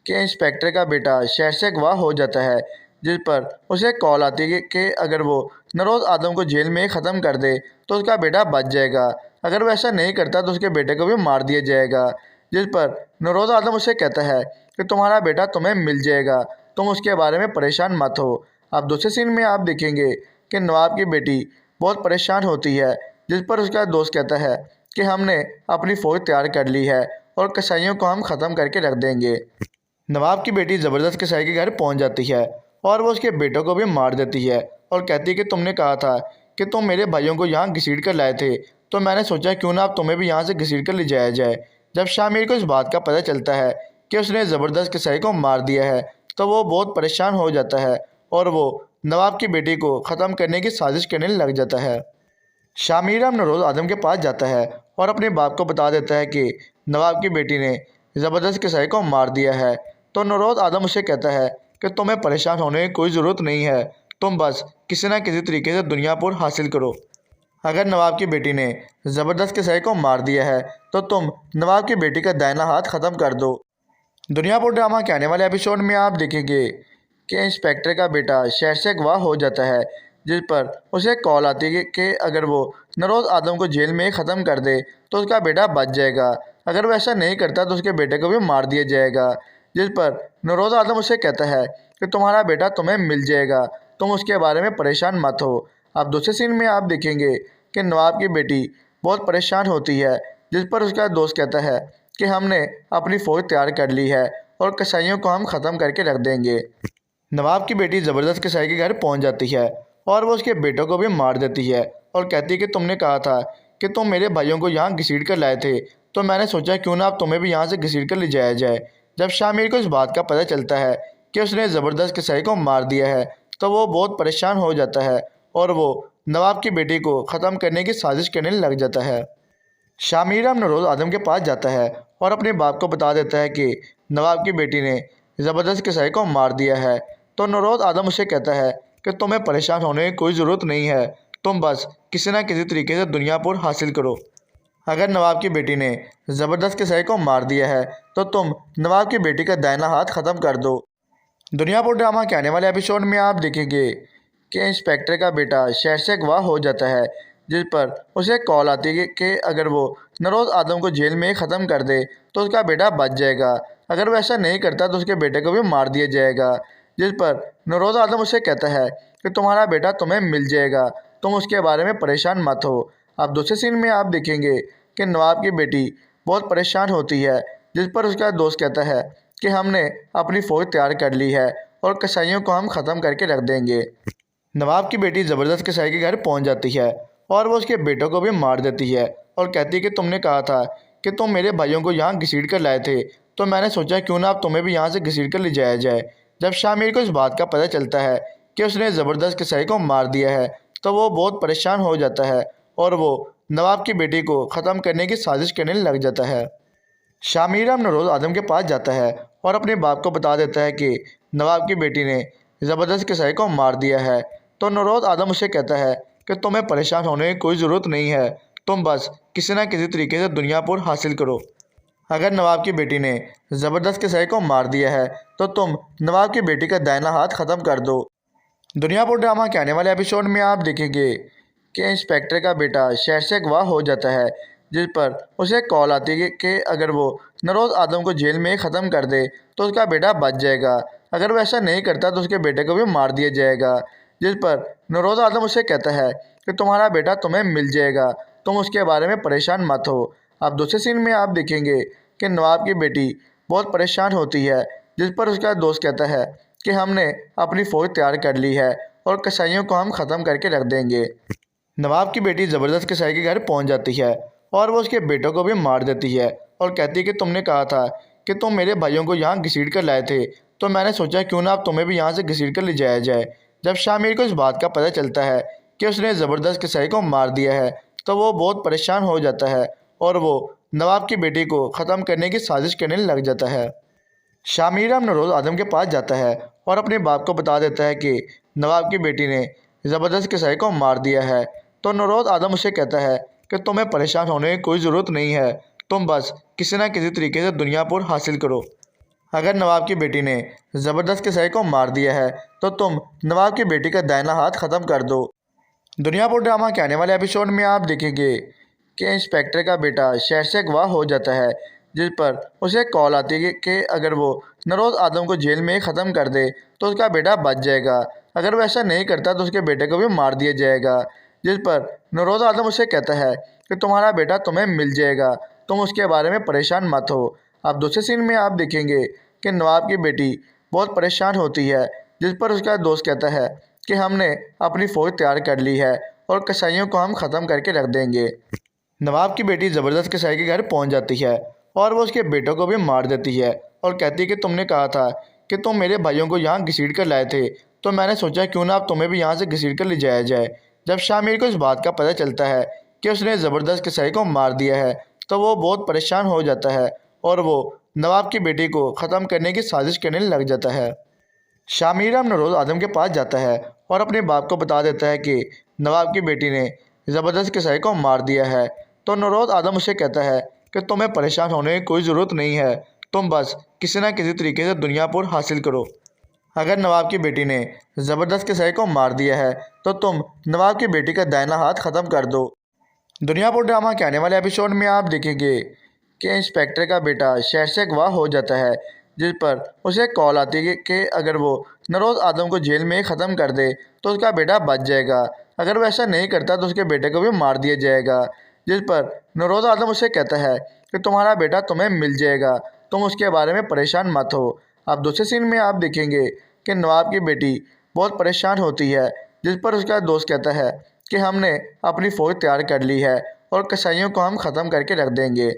कि इंस्पेक्टर का बेटा शहर से अगवा हो जाता है, जिस पर उसे कॉल आती है कि अगर वो नरोज़ आदम को जेल में ख़त्म कर दे तो उसका बेटा बच जाएगा, अगर वो ऐसा नहीं करता तो उसके बेटे को भी मार दिया जाएगा। जिस पर नरोज़ आदम उसे कहता है कि तुम्हारा बेटा तुम्हें मिल जाएगा, तुम उसके बारे में परेशान मत हो। अब दूसरे सीन में आप देखेंगे कि नवाब की बेटी बहुत परेशान होती है, जिस पर उसका दोस्त कहता है कि हमने अपनी फ़ौज तैयार कर ली है और कसाईयों को हम ख़त्म करके रख देंगे। नवाब की बेटी ज़बरदस्त कसाई के घर पहुंच जाती है और वो उसके बेटों को भी मार देती है और कहती है कि तुमने कहा था कि तुम मेरे भाइयों को यहाँ घसीट कर लाए थे, तो मैंने सोचा क्यों ना अब तुम्हें भी यहाँ से घसीट कर ले जाया जाए। जब शामिर को इस बात का पता चलता है कि उसने ज़बरदस्त कसाई को मार दिया है तो वो बहुत परेशान हो जाता है और वो नवाब की बेटी को ख़त्म करने की साजिश करने लग जाता है। शामिर अब नरोज़ आदम के पास जाता है और अपने बाप को बता देता है कि नवाब की बेटी ने ज़बरदस्त कसाई को मार दिया है। तो नरोज़ आदम उसे कहता है कि तुम्हें परेशान होने की कोई ज़रूरत नहीं है, तुम बस किसी न किसी तरीके से दुनिया पर हासिल करो। अगर नवाब की बेटी ने ज़बरदस्त कसाई को मार दिया है तो तुम नवाब की बेटी का दाहिना हाथ ख़त्म कर दो। दुनियापुर ड्रामा के आने वाले एपिसोड में आप देखेंगे कि इंस्पेक्टर का बेटा शहर से अगवा हो जाता है, जिस पर उसे कॉल आती है कि अगर वो नरोज़ आदम को जेल में ख़त्म कर दे तो उसका बेटा बच जाएगा, अगर वो ऐसा नहीं करता तो उसके बेटे को भी मार दिया जाएगा। जिस पर नरोज़ आदम उसे कहता है कि तुम्हारा बेटा तुम्हें मिल जाएगा, तुम उसके बारे में परेशान मत हो। अब दूसरे सीन में आप देखेंगे कि नवाब की बेटी बहुत परेशान होती है, जिस पर उसका दोस्त कहता है कि हमने अपनी फ़ौज तैयार कर ली है और कसाईयों को हम ख़त्म करके रख देंगे। नवाब की बेटी ज़बरदस्त कसाई के घर पहुंच जाती है और वो उसके बेटों को भी मार देती है और कहती है कि तुमने कहा था कि तुम मेरे भाइयों को यहाँ घसीट कर लाए थे, तो मैंने सोचा क्यों ना अब तुम्हें भी यहाँ से घसीट कर ले जाया जाए। जब शामिर को इस बात का पता चलता है कि उसने ज़बरदस्त कसाई को मार दिया है तो वो बहुत परेशान हो जाता है और वो नवाब की बेटी को ख़त्म करने की साजिश करने लग जाता है। शामिर अब नरोज़ आदम के पास जाता है और अपने बाप को बता देता है कि नवाब की बेटी ने ज़बरदस्त कसाई को मार दिया है। तो नरोज़ आदम उसे कहता है कि तुम्हें परेशान होने की कोई ज़रूरत नहीं है, तुम बस किसी न किसी तरीके से दुनिया पर हासिल करो। अगर नवाब की बेटी ने ज़बरदस्त कसाई को मार दिया है तो तुम नवाब की बेटी का दाहिना हाथ ख़त्म कर दो। दुनियापुर ड्रामा के आने वाले एपिसोड में आप देखेंगे कि इंस्पेक्टर का बेटा शहर से अगवा हो जाता है, जिस पर उसे कॉल आती है कि अगर वो नरोज़ आदम को जेल में ख़त्म कर दे तो उसका बेटा बच जाएगा, अगर वो ऐसा नहीं करता तो उसके बेटे को भी मार दिया जाएगा। जिस पर नरोज आदम उसे कहता है कि तुम्हारा बेटा तुम्हें मिल जाएगा, तुम उसके बारे में परेशान मत हो। अब दूसरे सीन में आप देखेंगे कि नवाब की बेटी बहुत परेशान होती है, जिस पर उसका दोस्त कहता है कि हमने अपनी फ़ौज तैयार कर ली है और कसाईयों को हम ख़त्म करके रख देंगे। नवाब की बेटी ज़बरदस्त कसाई के घर पहुंच जाती है और वो उसके बेटों को भी मार देती है और कहती है कि तुमने कहा था कि तुम मेरे भाइयों को यहाँ घसीट कर लाए थे, तो मैंने सोचा क्यों ना अब तुम्हें भी यहाँ से घसीट कर ले जाया जाए। जब शामिर को इस बात का पता चलता है कि उसने ज़बरदस्त कसाई को मार दिया है, तो वो बहुत परेशान हो जाता है और वो नवाब की बेटी को ख़त्म करने की साजिश करने लग जाता है। शामिर अब नरोज आदम के पास जाता है और अपने बाप को बता देता है कि नवाब की बेटी ने ज़बरदस्त कसाई को मार दिया है। तो नरोज आदम उसे कहता है कि तुम्हें परेशान होने की कोई ज़रूरत नहीं है, तुम बस किसी न किसी तरीके से दुनिया पर हासिल करो। अगर नवाब की बेटी ने ज़बरदस्त कसाई को मार दिया है, तो तुम नवाब की बेटी का दाहिना हाथ ख़त्म कर दो। दुनियापुर ड्रामा के आने वाले एपिसोड में आप देखेंगे कि इंस्पेक्टर का बेटा शहर से अगवा हो जाता है, जिस पर उसे कॉल आती है कि अगर वो नरोज आदम को जेल में ख़त्म कर दे तो उसका बेटा बच जाएगा, अगर वो ऐसा नहीं करता तो उसके बेटे को भी मार दिया जाएगा। जिस पर नरोज आदम उसे कहता है कि तुम्हारा बेटा तुम्हें मिल जाएगा, तुम उसके बारे में परेशान मत हो। अब दूसरे सीन में आप देखेंगे कि नवाब की बेटी बहुत परेशान होती है, जिस पर उसका दोस्त कहता है कि हमने अपनी फ़ौज तैयार कर ली है और कसाईयों को हम ख़त्म करके रख देंगे। नवाब की बेटी ज़बरदस्त कसाई के घर पहुंच जाती है और वो उसके बेटों को भी मार देती है और कहती है कि तुमने कहा था कि तुम मेरे भाइयों को यहाँ घसीट कर लाए थे, तो मैंने सोचा क्यों ना अब तुम्हें भी यहाँ से घसीट कर ले जाया जाए। जब शामिर को इस बात का पता चलता है कि उसने ज़बरदस्त कसाई को मार दिया है, तो वो बहुत परेशान हो जाता है और वो नवाब की बेटी को ख़त्म करने की साजिश करने लग जाता है। शामिर अब नरोज आदम के पास जाता है और अपने बाप को बता देता है कि नवाब की बेटी ने ज़बरदस्त कसाई को मार दिया है। तो नरोज आदम उसे कहता है कि तुम्हें परेशान होने की कोई ज़रूरत नहीं है, तुम बस किसी न किसी तरीके से दुनिया पर हासिल करो। अगर नवाब की बेटी ने ज़बरदस्त कसाई को मार दिया है, तो तुम नवाब की बेटी का दाहिना हाथ ख़त्म कर दो। दुनियापुर ड्रामा के आने वाले एपिसोड में आप देखेंगे कि इंस्पेक्टर का बेटा शहर से अगवा हो जाता है, जिस पर उसे कॉल आती है कि अगर वो नरोज आदम को जेल में ख़त्म कर दे तो उसका बेटा बच जाएगा, अगर वो ऐसा नहीं करता तो उसके बेटे को भी मार दिया जाएगा। जिस पर नरोज आदम उसे कहता है कि तुम्हारा बेटा तुम्हें मिल जाएगा, तुम उसके बारे में परेशान मत हो। अब दूसरे सीन में आप देखेंगे कि नवाब की बेटी बहुत परेशान होती है, जिस पर उसका दोस्त कहता है कि हमने अपनी फ़ौज तैयार कर ली है और कसाईयों को हम ख़त्म करके रख देंगे। नवाब की बेटी ज़बरदस्त कसाई के घर पहुंच जाती है और वो उसके बेटों को भी मार देती है और कहती है कि तुमने कहा था कि तुम मेरे भाइयों को यहाँ घसीट कर लाए थे, तो मैंने सोचा क्यों ना अब तुम्हें भी यहाँ से घसीट कर ले जाया जाए। जब शामिर को इस बात का पता चलता है कि उसने ज़बरदस्त कसाई को मार दिया है, तो वो बहुत परेशान हो जाता है और वो नवाब की बेटी को ख़त्म करने की साजिश करने लग जाता है। शामिर अब नरोज आदम के पास जाता है और अपने बाप को बता देता है कि नवाब की बेटी ने ज़बरदस्त कसाई को मार दिया है। तो नरोज आदम उसे कहता है कि तुम्हें परेशान होने की कोई ज़रूरत नहीं है, तुम बस किसी न किसी तरीके से दुनिया पर हासिल करो। अगर नवाब की बेटी ने ज़बरदस्त कसाई को मार दिया है, तो तुम नवाब की बेटी का दाहिना हाथ ख़त्म कर दो। दुनियापुर ड्रामा के आने वाले एपिसोड में आप देखेंगे कि इंस्पेक्टर का बेटा शहर से अगवा हो जाता है, जिस पर उसे कॉल आती है कि अगर वो नरोज आदम को जेल में ख़त्म कर दे तो उसका बेटा बच जाएगा, अगर वो ऐसा नहीं करता तो उसके बेटे को भी मार दिया जाएगा। जिस पर नरोज आदम उसे कहता है कि तुम्हारा बेटा तुम्हें मिल जाएगा, तुम उसके बारे में परेशान मत हो। अब दूसरे सीन में आप देखेंगे कि नवाब की बेटी बहुत परेशान होती है, जिस पर उसका दोस्त कहता है कि हमने अपनी फ़ौज तैयार कर ली है और कसाईयों को हम ख़त्म करके रख देंगे।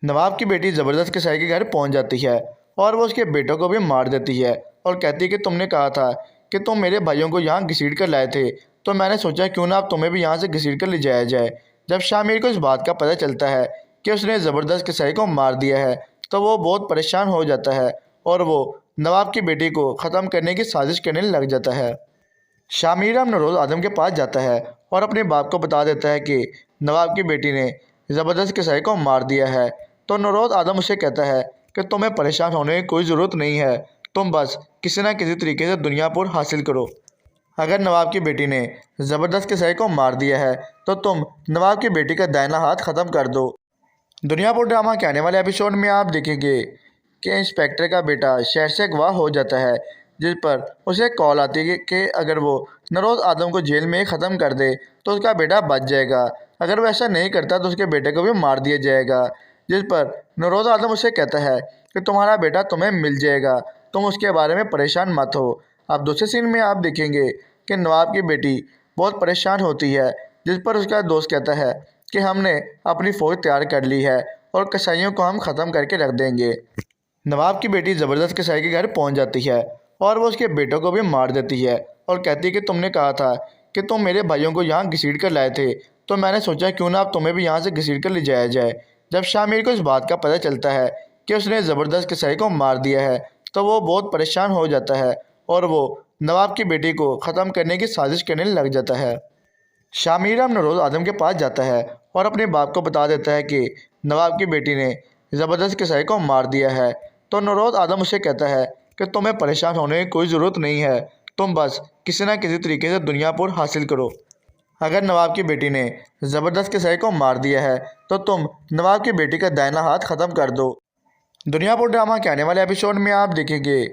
नवाब की बेटी ज़बरदस्त कसाई के घर पहुंच जाती है और वो उसके बेटों को भी मार देती है और कहती है कि तुमने कहा था कि तुम मेरे भाइयों को यहाँ घसीट कर लाए थे, तो मैंने सोचा क्यों ना अब तुम्हें भी यहाँ से घसीट कर ले जाया जाए। जब शामिर को इस बात का पता चलता है कि उसने ज़बरदस्त कसाई को मार दिया है, तो वो बहुत परेशान हो जाता है और वो नवाब की बेटी को ख़त्म करने की साजिश करने लग जाता है। शामिर अब नरोज आदम के पास जाता है और अपने बाप को बता देता है कि नवाब की बेटी ने ज़बरदस्त कसाई को मार दिया है। तो नरोज आदम उसे कहता है कि तुम्हें परेशान होने की कोई ज़रूरत नहीं है, तुम बस किसी न किसी तरीके से दुनिया पर हासिल करो। अगर नवाब की बेटी ने ज़बरदस्त कसाई को मार दिया है, तो तुम नवाब की बेटी का दाहिना हाथ ख़त्म कर दो। दुनियापुर ड्रामा के आने वाले एपिसोड में आप देखेंगे कि इंस्पेक्टर का बेटा शहर से अगवा हो जाता है, जिस पर उसे कॉल आती है कि अगर वो नरोज आदम को जेल में ख़त्म कर दे तो उसका बेटा बच जाएगा। अगर वो ऐसा नहीं करता तो उसके बेटे को भी मार दिया जाएगा। जिस पर नरोज आदम उसे कहता है कि तुम्हारा बेटा तुम्हें मिल जाएगा, तुम उसके बारे में परेशान मत हो। अब दूसरे सीन में आप देखेंगे कि नवाब की बेटी बहुत परेशान होती है, जिस पर उसका दोस्त कहता है कि हमने अपनी फ़ौज तैयार कर ली है और कसाईयों को हम ख़त्म करके रख देंगे। नवाब की बेटी ज़बरदस्त कसाई के घर पहुंच जाती है और वो उसके बेटों को भी मार देती है और कहती है कि तुमने कहा था कि तुम मेरे भाइयों को यहाँ घसीट कर लाए थे, तो मैंने सोचा क्यों ना अब तुम्हें भी यहाँ से घसीट कर ले जाया जाए। जब शामिर को इस बात का पता चलता है कि उसने ज़बरदस्त कसाई को मार दिया है तो वो बहुत परेशान हो जाता है और वो नवाब की बेटी को ख़त्म करने की साजिश करने लग जाता है। शामिर अब नरोज आदम के पास जाता है और अपने बाप को बता देता है कि नवाब की बेटी ने ज़बरदस्त कसाई को मार दिया है। तो नरोज आदम उसे कहता है कि तुम्हें परेशान होने की कोई ज़रूरत नहीं है, तुम बस किसी न किसी तरीके से दुनियापुर हासिल करो। अगर नवाब की बेटी ने ज़बरदस्त कसाई को मार दिया है तो तुम नवाब की बेटी का दाहिना हाथ ख़त्म कर दो। दुनियापुर ड्रामा के आने वाले एपिसोड में आप देखेंगे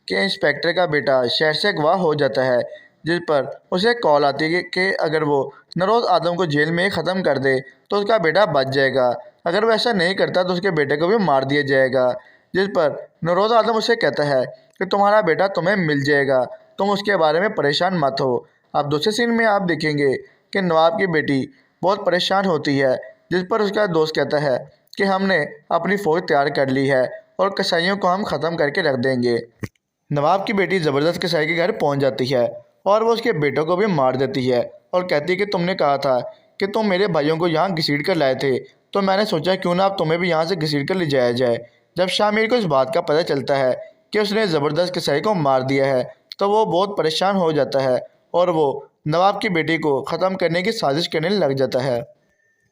कि इंस्पेक्टर का बेटा शहर से अगवा हो जाता है, जिस पर उसे कॉल आती है कि अगर वो नरोज आदम को जेल में ख़त्म कर दे तो उसका बेटा बच जाएगा। अगर वो ऐसा नहीं करता तो उसके बेटे को भी मार दिया जाएगा। जिस पर नरोज आदम उसे कहता है कि तुम्हारा बेटा तुम्हें मिल जाएगा, तुम उसके बारे में परेशान मत हो। अब दूसरे सीन में आप देखेंगे कि नवाब की बेटी बहुत परेशान होती है, जिस पर उसका दोस्त कहता है कि हमने अपनी फ़ौज तैयार कर ली है और कसाईयों को हम ख़त्म करके रख देंगे। नवाब की बेटी ज़बरदस्त कसाई के घर पहुंच जाती है और वो उसके बेटों को भी मार देती है और कहती है कि तुमने कहा था कि तुम मेरे भाइयों को यहाँ घसीट कर लाए थे, तो मैंने सोचा क्यों ना अब तुम्हें भी यहाँ से घसीट कर ले जाया जाए। जब शामिर को इस बात का पता चलता है कि उसने ज़बरदस्त कसाई को मार दिया है तो वो बहुत परेशान हो जाता है और वो नवाब की बेटी को ख़त्म करने की साजिश करने लग जाता है।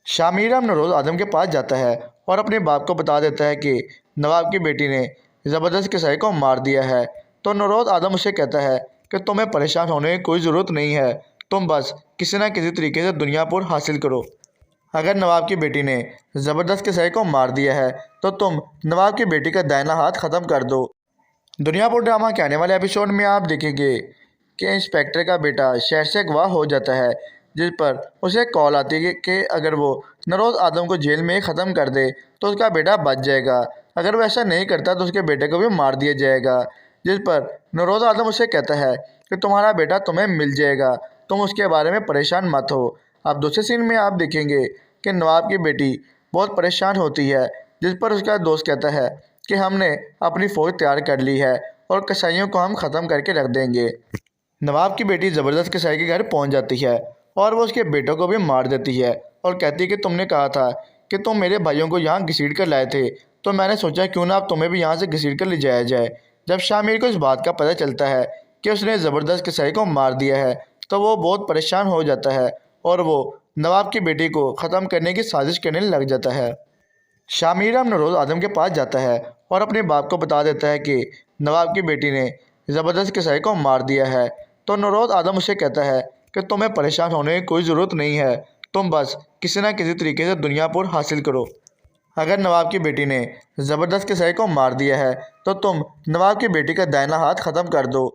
शामिर अब नरोज आदम के पास जाता है और अपने बाप को बता देता है कि नवाब की बेटी ने ज़बरदस्त कसाई को मार दिया है। तो नरोज आदम उसे कहता है कि तुम्हें परेशान होने की कोई ज़रूरत नहीं है, तुम बस किसी न किसी तरीके से दुनियापुर हासिल करो। अगर नवाब की बेटी ने ज़बरदस्त कसाई को मार दिया है तो तुम नवाब की बेटी का दाहिना हाथ ख़त्म कर दो। दुनियापुर ड्रामा के आने वाले एपिसोड में आप देखेंगे कि इंस्पेक्टर का बेटा शहर से अगवा हो जाता है, जिस पर उसे कॉल आती है कि अगर वो नरोज आदम को जेल में ख़त्म कर दे तो उसका बेटा बच जाएगा। अगर वो ऐसा नहीं करता तो उसके बेटे को भी मार दिया जाएगा। जिस पर नरोज आदम उसे कहता है कि तुम्हारा बेटा तुम्हें मिल जाएगा, तुम उसके बारे में परेशान मत हो। अब दूसरे सीन में आप देखेंगे कि नवाब की बेटी बहुत परेशान होती है, जिस पर उसका दोस्त कहता है कि हमने अपनी फ़ौज तैयार कर ली है और कसाईयों को हम ख़त्म करके रख देंगे। नवाब की बेटी ज़बरदस्त कसाई के घर पहुंच जाती है और वो उसके बेटों को भी मार देती है और कहती है कि तुमने कहा था कि तुम मेरे भाइयों को यहाँ घसीट कर लाए थे, तो मैंने सोचा क्यों ना अब तुम्हें भी यहाँ से घसीट कर ले जाया जाए। जब शामिर को इस बात का पता चलता है कि उसने ज़बरदस्त कसाई को मार दिया है तो वो बहुत परेशान हो जाता है और वो नवाब की बेटी को ख़त्म करने की साजिश करने लग जाता है। शामिर अब नरोज आदम के पास जाता है और अपने बाप को बता देता है कि नवाब की बेटी ने ज़बरदस्त कसाई को मार दिया है। तो नरोज आदम उसे कहता है कि तुम्हें परेशान होने की कोई ज़रूरत नहीं है, तुम बस किसी न किसी तरीके से दुनियापुर हासिल करो। अगर नवाब की बेटी ने ज़बरदस्त कसाई को मार दिया है तो तुम नवाब की बेटी का दाहिना हाथ ख़त्म कर दो।